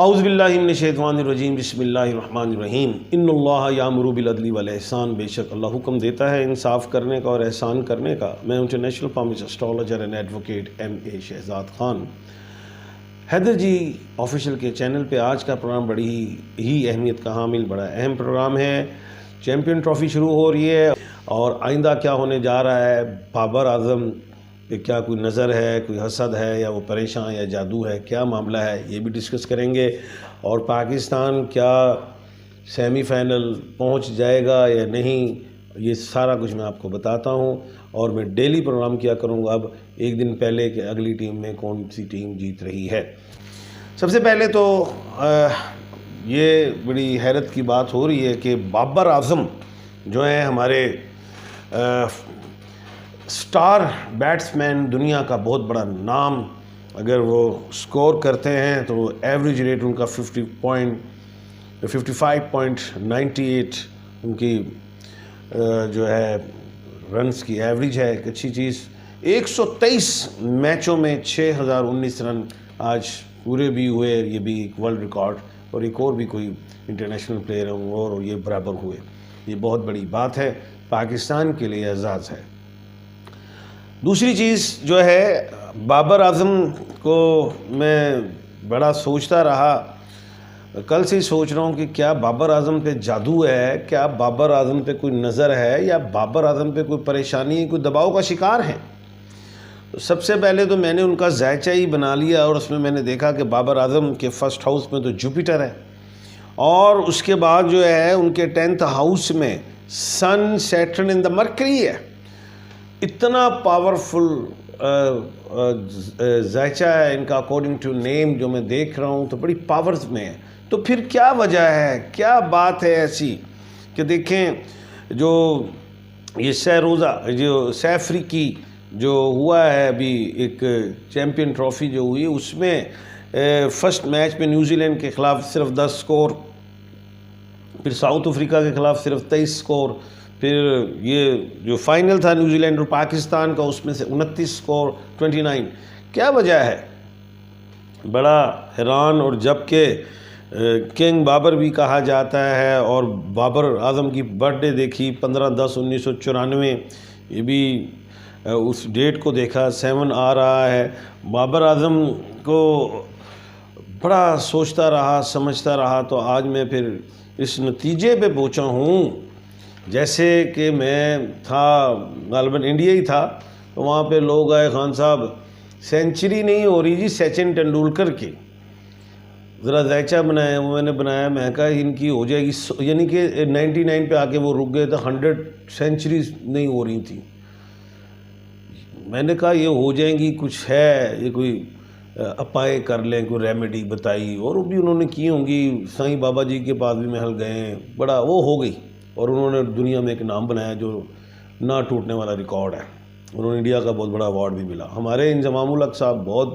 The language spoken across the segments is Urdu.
اعوذ باللہ من الشیطان الرجیم بسم اللہ الرحمن الرحیم ان اللہ یامر بالعدل والاحسان، بے شک اللہ حکم دیتا ہے انصاف کرنے کا اور احسان کرنے کا۔ میں international palms astrologer and advocate MA. Shahzad Khan Haider ji official کے چینل پہ آج کا پروگرام بڑی ہی اہمیت کا حامل، بڑا اہم پروگرام ہے۔ چیمپئن ٹرافی شروع ہو رہی ہے اور آئندہ کیا ہونے جا رہا ہے، بابر اعظم کہ کیا کوئی نظر ہے، کوئی حسد ہے، یا وہ پریشان یا جادو ہے، کیا معاملہ ہے، یہ بھی ڈسکس کریں گے۔ اور پاکستان کیا سیمی فائنل پہنچ جائے گا یا نہیں، یہ سارا کچھ میں آپ کو بتاتا ہوں۔ اور میں ڈیلی پروگرام کیا کروں گا اب ایک دن پہلے کہ اگلی ٹیم میں کون سی ٹیم جیت رہی ہے۔ سب سے پہلے تو یہ بڑی حیرت کی بات ہو رہی ہے کہ بابر اعظم جو ہیں ہمارے سٹار بیٹسمین، دنیا کا بہت بڑا نام، اگر وہ سکور کرتے ہیں تو ایوریج ریٹ ان کا 55.98 ان کی جو ہے رنز کی ایوریج ہے، ایک اچھی چیز۔ 123 میچوں میں 6019 رن آج پورے بھی ہوئے، یہ بھی ایک ورلڈ ریکارڈ، اور ایک اور بھی کوئی انٹرنیشنل پلیئر ہیں اور یہ برابر ہوئے، یہ بہت بڑی بات ہے، پاکستان کے لیے اعزاز ہے۔ دوسری چیز جو ہے، بابر اعظم کو میں بڑا سوچتا رہا، کل سے ہی سوچ رہا ہوں کہ کیا بابر اعظم پہ جادو ہے، کیا بابر اعظم پہ کوئی نظر ہے، یا بابر اعظم پہ کوئی پریشانی، کوئی دباؤ کا شکار ہے۔ سب سے پہلے تو میں نے ان کا ذائچہ ہی بنا لیا، اور اس میں نے دیکھا کہ بابر اعظم کے فرسٹ ہاؤس میں تو جوپیٹر ہے، اور اس کے بعد جو ہے ان کے 10th ہاؤس میں سن، سیٹرن اینڈ دا مرکری ہے۔ اتنا پاورفل ذائچہ ہے ان کا اکارڈنگ ٹو نیم، جو میں دیکھ رہا ہوں تو بڑی پاورز میں ہے۔ تو پھر کیا وجہ ہے، کیا بات ہے ایسی کہ دیکھیں جو یہ سہ افریقی جو ہوا ہے ابھی، ایک چیمپئن ٹرافی جو ہوئی، اس میں فرسٹ میچ میں نیوزی لینڈ کے خلاف صرف 10 سکور، پھر ساؤتھ افریقہ کے خلاف صرف 23 سکور، پھر یہ جو فائنل تھا نیوزی لینڈ اور پاکستان کا، اس میں سے 29 سکور 29۔ کیا وجہ ہے، بڑا حیران۔ اور جبکہ کنگ بابر بھی کہا جاتا ہے، اور بابر اعظم کی برتھ ڈے دیکھی 15/10/1994، یہ بھی اس ڈیٹ کو دیکھا 7 آ رہا ہے۔ بابر اعظم کو بڑا سوچتا رہا، سمجھتا رہا، تو آج میں پھر اس نتیجے پہ پہنچا ہوں۔ جیسے کہ میں تھا غالباً انڈیا ہی تھا، تو وہاں پہ لوگ آئے، خان صاحب سینچری نہیں ہو رہی جی سچن ٹنڈولکر کی، ذرا ذائچہ بنایا۔ وہ میں نے بنایا، میں کہا ان کی ہو جائے گی، یعنی کہ 99 پہ آ کے وہ رک گئے تھے، 100 سینچریز نہیں ہو رہی تھی۔ میں نے کہا یہ ہو جائیں گی، کچھ ہے، یہ کوئی اپائے کر لیں، کوئی ریمیڈی بتائی، اور وہ بھی انہوں نے کی ہوں گی۔ سائیں بابا جی کے پاس بھی محل گئے، بڑا وہ ہو گئی، اور انہوں نے دنیا میں ایک نام بنایا جو نہ ٹوٹنے والا ریکارڈ ہے۔ انہوں نے انڈیا کا بہت بڑا ایوارڈ بھی ملا۔ ہمارے انضمام الحق صاحب بہت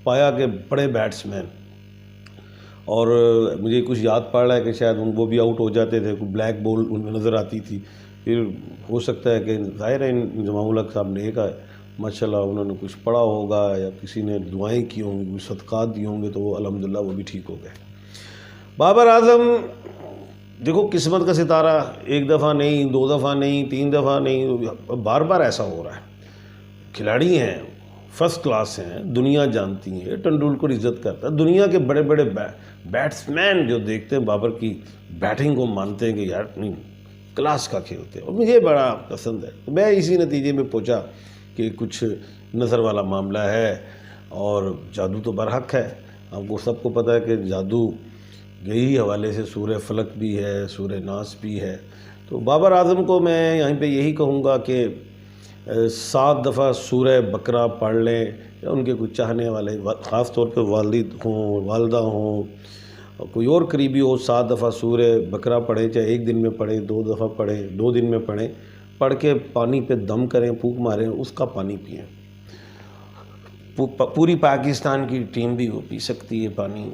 پایا کہ بڑے بیٹسمین، اور مجھے کچھ یاد پڑ رہا ہے کہ شاید وہ بھی آؤٹ ہو جاتے تھے، کوئی بلیک بال ان میں نظر آتی تھی۔ پھر ہو سکتا ہے کہ ظاہر ہے انضمام الحق صاحب نے ایک ماشاء اللہ انہوں نے کچھ پڑھا ہوگا، یا کسی نے دعائیں کی ہوں گی، کچھ صدقات دیے ہوں گے، تو وہ الحمدللہ وہ بھی ٹھیک ہو گئے۔ بابر اعظم دیکھو قسمت کا ستارہ، ایک دفعہ نہیں، 2 دفعہ نہیں، 3 دفعہ نہیں، بار بار ایسا ہو رہا ہے۔ کھلاڑی ہیں، فرسٹ کلاس ہیں، دنیا جانتی ہے، ٹنڈولکر عزت کرتا ہے، دنیا کے بڑے بڑے بیٹسمین جو دیکھتے ہیں بابر کی بیٹنگ کو مانتے ہیں کہ یار نہیں، کلاس کا کھیلتے ہیں، اور مجھے بڑا پسند ہے۔ تو میں اسی نتیجے میں پہنچا کہ کچھ نظر والا معاملہ ہے، اور جادو تو برحق ہے۔ آپ کو سب کو پتہ ہے کہ جادو یہی حوالے سے سورہ فلق بھی ہے، سورہ ناس بھی ہے۔ تو بابر اعظم کو میں یہیں پہ یہی کہوں گا کہ 7 دفعہ سورہ بقرہ پڑھ لیں، یا ان کے کچھ چاہنے والے، خاص طور پہ والد ہوں، والدہ ہوں، کوئی اور قریبی ہو، 7 دفعہ سورہ بقرہ پڑھیں، چاہے ایک دن میں پڑھیں، 2 دفعہ پڑھیں، 2 دن میں پڑھیں، پڑھ کے پانی پہ دم کریں، پھونک ماریں، اس کا پانی پئیں۔ پوری پاکستان کی ٹیم بھی وہ پی سکتی ہے پانی،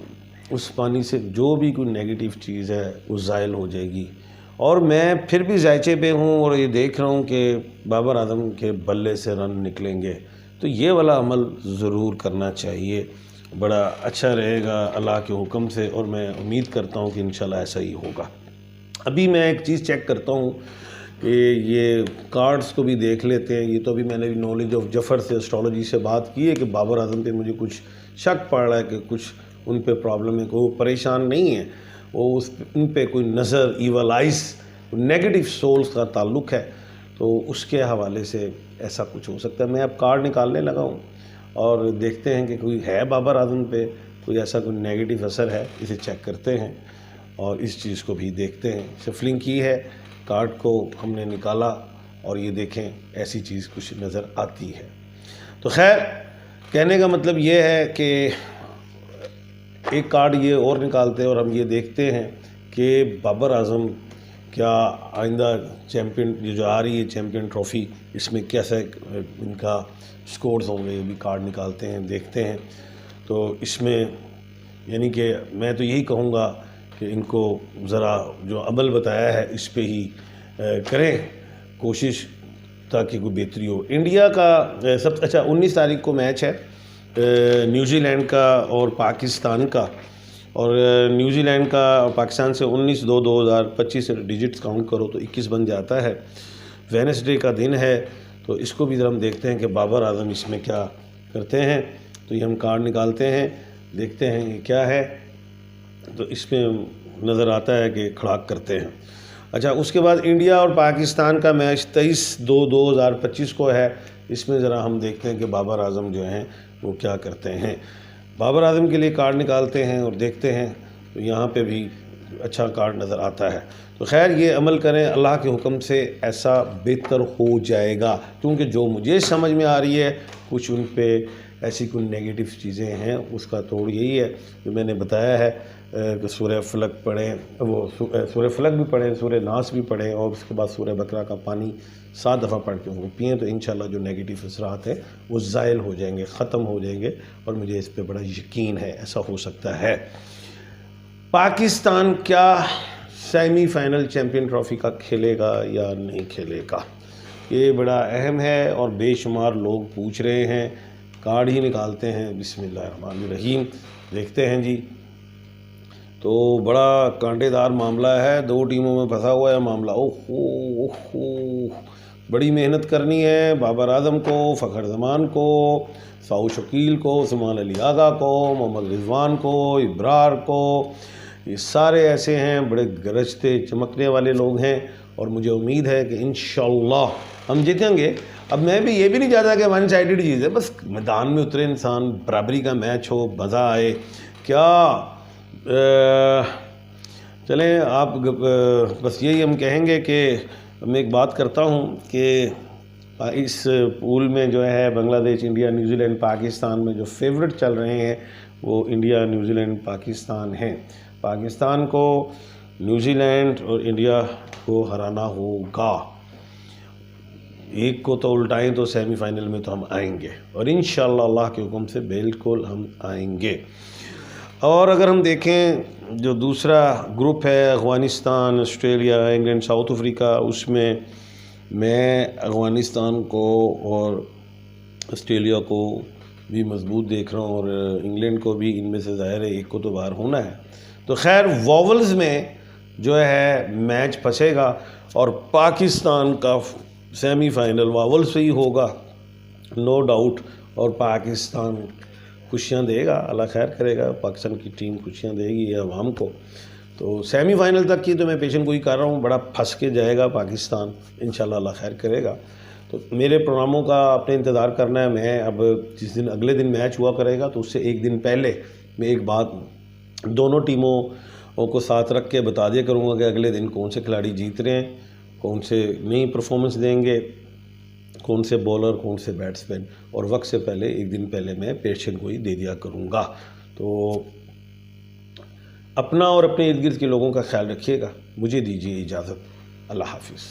اس پانی سے جو بھی کوئی نیگیٹو چیز ہے وہ زائل ہو جائے گی۔ اور میں پھر بھی ذائچے پہ ہوں، اور یہ دیکھ رہا ہوں کہ بابر اعظم کے بلے سے رن نکلیں گے، تو یہ والا عمل ضرور کرنا چاہیے۔ بڑا اچھا رہے گا اللہ کے حکم سے، اور میں امید کرتا ہوں کہ انشاءاللہ ایسا ہی ہوگا۔ ابھی میں ایک چیز چیک کرتا ہوں کہ یہ کارڈز کو بھی دیکھ لیتے ہیں۔ یہ تو ابھی میں نے نالج آف جفر سے اسٹرالوجی سے بات کی ہے کہ بابر اعظم پہ مجھے کچھ شک پڑ رہا ہے کہ کچھ ان پہ پرابلم ہے، وہ پریشان نہیں ہے، وہ ان پہ کوئی نظر ایول آئز نیگیٹو سولز کا تعلق ہے، تو اس کے حوالے سے ایسا کچھ ہو سکتا ہے۔ میں اب کارڈ نکالنے لگا ہوں اور دیکھتے ہیں کہ کوئی ہے بابر اعظم پہ کوئی ایسا کوئی نیگیٹو اثر ہے، اسے چیک کرتے ہیں اور اس چیز کو بھی دیکھتے ہیں۔ شفلنگ کی ہے، کارڈ کو ہم نے نکالا اور یہ دیکھیں ایسی چیز کچھ نظر آتی ہے۔ تو خیر کہنے کا مطلب یہ ہے کہ ایک کارڈ یہ اور نکالتے ہیں اور ہم یہ دیکھتے ہیں کہ بابر اعظم کیا آئندہ چیمپئن یہ جو آ رہی ہے چیمپئن ٹرافی، اس میں کیسا ان کا سکورز ہوں گے، یہ بھی کارڈ نکالتے ہیں دیکھتے ہیں۔ تو اس میں یعنی کہ میں تو یہی کہوں گا کہ ان کو ذرا جو عمل بتایا ہے اس پہ ہی کریں کوشش تاکہ کوئی بہتری ہو۔ انڈیا کا سب اچھا 19 تاریخ کو میچ ہے نیوزی لینڈ کا اور پاکستان کا، اور نیوزی لینڈ کا اور پاکستان سے 19/2/2025 ڈیجٹس کاؤنٹ کرو تو 21 بن جاتا ہے۔ وینسڈے کا دن ہے، تو اس کو بھی ذرا ہم دیکھتے ہیں کہ بابر اعظم اس میں کیا کرتے ہیں۔ تو یہ ہم کارڈ نکالتے ہیں، دیکھتے ہیں یہ کیا ہے، تو اس میں نظر آتا ہے کہ کھڑاک کرتے ہیں۔ اچھا اس کے بعد انڈیا اور پاکستان کا میچ 23/2/2025 کو ہے، اس میں ذرا ہم دیکھتے ہیں کہ بابر اعظم جو ہیں وہ کیا کرتے ہیں۔ بابر اعظم کے لیے کارڈ نکالتے ہیں اور دیکھتے ہیں، تو یہاں پہ بھی اچھا کارڈ نظر آتا ہے۔ تو خیر یہ عمل کریں، اللہ کے حکم سے ایسا بہتر ہو جائے گا، کیونکہ جو مجھے سمجھ میں آ رہی ہے کچھ ان پہ ایسی کوئی نیگیٹو چیزیں ہیں، اس کا توڑ یہی ہے جو میں نے بتایا ہے کہ سورہ فلق پڑھیں، وہ سورہ فلق بھی پڑھیں، سورہ ناس بھی پڑھیں، اور اس کے بعد سورہ بقرہ کا پانی 7 دفعہ پڑھ کے وہ پئیں، تو انشاءاللہ جو نیگیٹو اثرات ہیں وہ زائل ہو جائیں گے، ختم ہو جائیں گے، اور مجھے اس پہ بڑا یقین ہے ایسا ہو سکتا ہے۔ پاکستان کیا سیمی فائنل چیمپئن ٹرافی کا کھیلے گا یا نہیں کھیلے گا، یہ بڑا اہم ہے اور بے شمار لوگ پوچھ رہے ہیں۔ کارڈ ہی نکالتے ہیں، بسم اللہ الرحمن الرحیم، دیکھتے ہیں جی۔ تو بڑا کانٹے دار معاملہ ہے، 2 ٹیموں میں پھنسا ہوا ہے معاملہ۔ بڑی محنت کرنی ہے بابر اعظم کو، فخر زمان کو، ساؤ شکیل کو، عثمان علی آغا کو، محمد رضوان کو، ابرار کو، یہ سارے ایسے ہیں بڑے گرجتے چمکنے والے لوگ ہیں، اور مجھے امید ہے کہ انشاءاللہ ہم جیتیں گے۔ اب میں بھی یہ بھی نہیں چاہتا کہ ون سائیڈڈ چیز ہے، بس میدان میں اترے انسان، برابری کا میچ ہو، مزہ آئے۔ کیا چلیں آپ بس یہی ہم کہیں گے کہ میں ایک بات کرتا ہوں کہ اس پول میں جو ہے بنگلہ دیش، انڈیا، نیوزی لینڈ، پاکستان میں جو فیورٹ چل رہے ہیں وہ انڈیا، نیوزی لینڈ، پاکستان ہیں۔ پاکستان کو نیوزی لینڈ اور انڈیا کو ہرانا ہوگا، ایک کو تو الٹائیں تو سیمی فائنل میں تو ہم آئیں گے، اور انشاءاللہ اللہ کے حکم سے بالکل ہم آئیں گے۔ اور اگر ہم دیکھیں جو دوسرا گروپ ہے Afghanistan, Australia, England, South Africa, اس میں افغانستان کو اور آسٹریلیا کو بھی مضبوط دیکھ رہا ہوں، اور انگلینڈ کو بھی، ان میں سے ظاہر ہے ایک کو تو باہر ہونا ہے۔ تو خیر واولز میں جو ہے میچ پھنسے گا، اور پاکستان کا سیمی فائنل واولز سے ہی ہوگا نو ڈاؤٹ، اور پاکستان خوشیاں دے گا، اللہ خیر کرے گا، پاکستان کی ٹیم خوشیاں دے گی عوام کو۔ تو سیمی فائنل تک کی تو میں پیشن گوئی کر رہا ہوں، بڑا پھنس کے جائے گا پاکستان، انشاءاللہ اللہ خیر کرے گا۔ تو میرے پروگراموں کا آپ نے انتظار کرنا ہے۔ میں اب جس دن اگلے دن میچ ہوا کرے گا تو اس سے ایک دن پہلے میں ایک بات دونوں ٹیموں کو ساتھ رکھ کے بتا دیا کروں گا کہ اگلے دن کون سے کھلاڑی جیت رہے ہیں، کون سے نئی پرفارمنس دیں گے، کون سے بولر، کون سے بیٹسمین، اور وقت سے پہلے ایک دن پہلے میں پیشن گوئی دے دیا کروں گا۔ تو اپنا اور اپنے ارد گرد کے لوگوں کا خیال رکھیے گا۔ مجھے دیجیے اجازت، اللہ حافظ۔